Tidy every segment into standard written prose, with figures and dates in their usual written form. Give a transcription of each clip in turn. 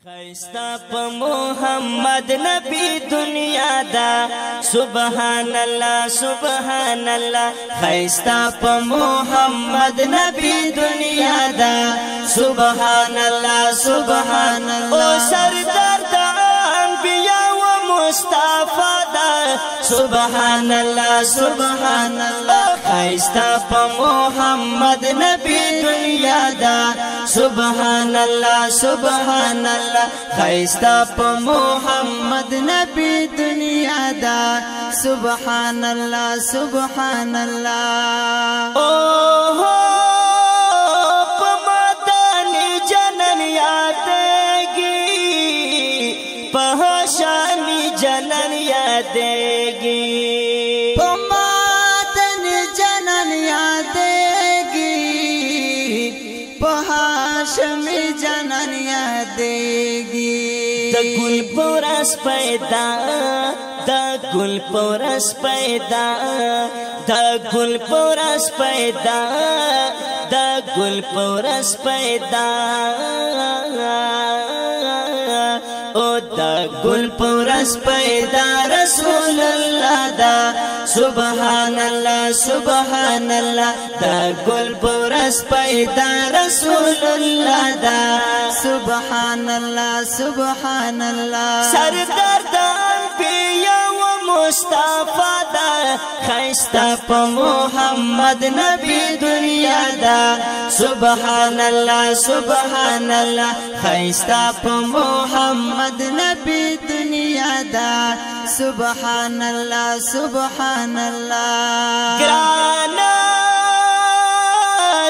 خیستا پا محمد نبی دنیا دا سبحان اللہ سبحان اللہ خیستا پا محمد نبی دنیا دا سبحان اللہ سبحان اللہ او سردار دا انبیاء و مصطفیٰ دا سبحان اللہ سبحان اللہ خیستا پا محمد نبی دنیا دا سبحان اللہ سبحان اللہ خیستا پا محمد نبی دنیا دا سبحان اللہ سبحان اللہ اوہ پا مدانی جنن یادگی پا شانی جنن یادگی پا مدانی جنن یادگی پا شمی جنن یادگی دا گل پورس پیدا دا گل پورس پیدا دا گل پورس پیدا دا گل پورس پیدا او دا گل پورس پیدا رسول اللہ دا سبحان اللہ سبحان اللہ دا گل پورس پیدا رسول اللہ دا سبحان اللہ سبحان اللہ سردار دا انبیاء و مصطفیٰ دا خیستا پا محمد نبی دنیا دا سبحان اللہ سبحان اللہ خیستا پا محمد نبی دنیا دا سبحان اللہ سبحان اللہ گرانا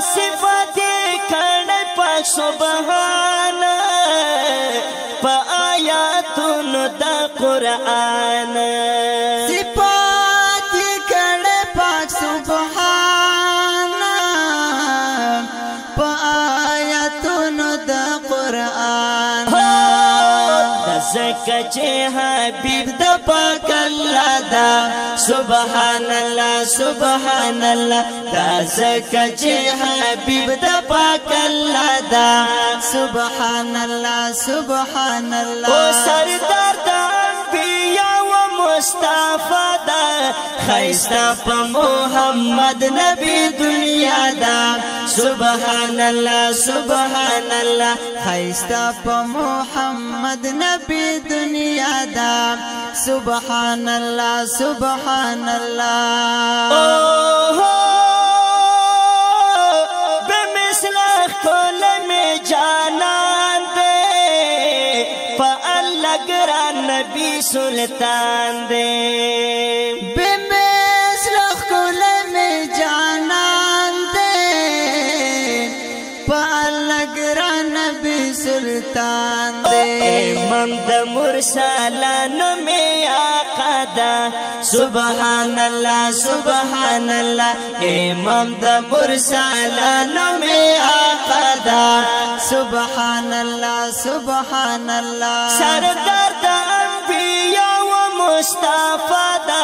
صفت کھڑے پاک سبحان پا آیاتون دا قرآن صفت کھڑے پاک سبحان پا آیاتون دا قرآن زکا چه حبیب دا پاک اللہ دا سبحان اللہ سبحان اللہ دا زکا چه حبیب دا پاک اللہ دا سبحان اللہ سبحان اللہ او سردار دا انبیاء و مصطفیٰ دا خیستا پا محمد نبی دنیا دا سبحان اللہ سبحان اللہ خیستا پا محمد نبی دنیا دا سبحان اللہ سبحان اللہ بے مثل کل میں جانان دے پا اللہ گران نبی سلطان دے بے مثل کل میں جانان دے پا اللہ گران نبی سلطان دے امام دا مرسلانو میں آقا دا سبحان اللہ سبحان اللہ امام دا مرسلانو میں آقا دا سبحان اللہ سبحان اللہ سردار دا انبیاء و مصطفیٰ دا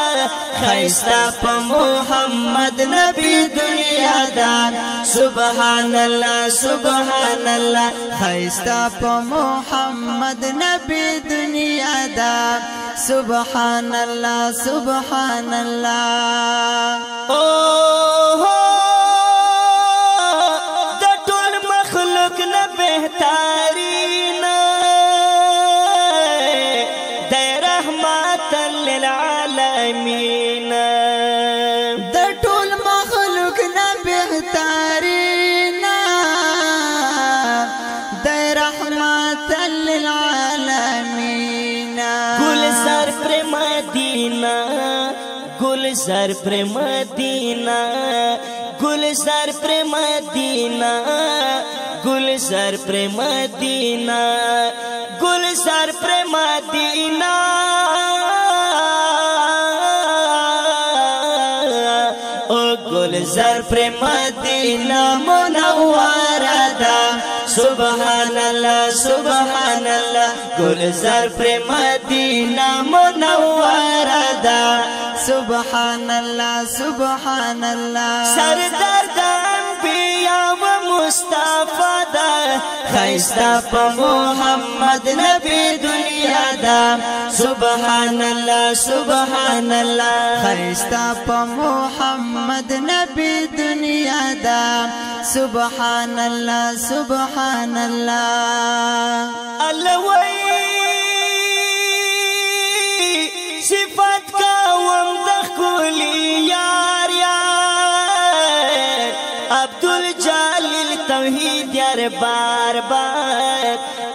خیستا پا محمد نبی دنیا دا سبحان اللہ سبحان اللہ خیستا پا محمد نبی دنیا دا سبحان اللہ سبحان اللہ اوہ دا ټول مخلوق نا بہترین دا رحمت للعالمین دا ټول مخلوق نا بہترین دا رحمت للعالمین گلزار پر مدینہ گلزار پر مدینہ گلزار پر مدینہ گلزار پر مدینہ گلزار پر مدینہ او گلزار پر مدینہ منورہ دا سبحان اللہ سبحان اللہ گلزار پر مدینہ منورہ دا سبحان اللہ سبحان اللہ سردار دا انبیاء و مصطفی دا خیستا پا محمد نبی دنیا دا سبحان اللہ سبحان اللہ خیستا پا محمد نبی دنیا دا سبحان اللہ سبحان اللہ الوی صفت کا ومدخ کلی یار یار عبدالجلیل توحید یار بار بار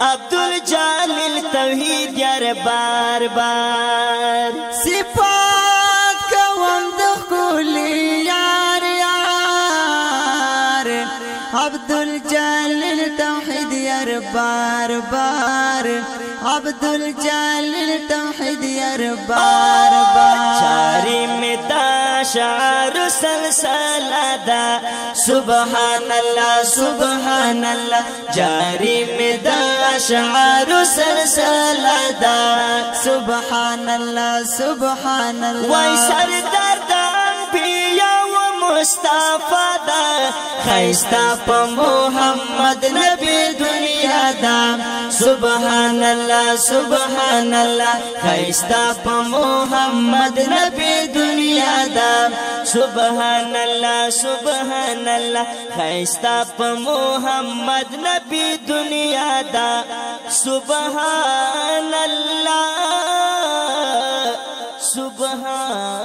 عبدالجلیل توحید یار بار بار صفات کا ومدخ کلی یار یار عبدالجلیل توحید یار بار بار عبدالجلیل توحید یار بار بار جاری میں دا شعر سلسلہ دا سبحان اللہ سبحان اللہ جاری میں دا شعر سلسلہ دا سبحان اللہ سبحان اللہ وای سردار دا انبیاء و مصطفی دا خیستا پا محمد نبی دنیا دا سبحان اللہ سبحان اللہ خیستا پا محمد نبی دنیا دا سبحان اللہ سبحان اللہ خیستا پا محمد نبی دنیا دا سبحان اللہ سبحان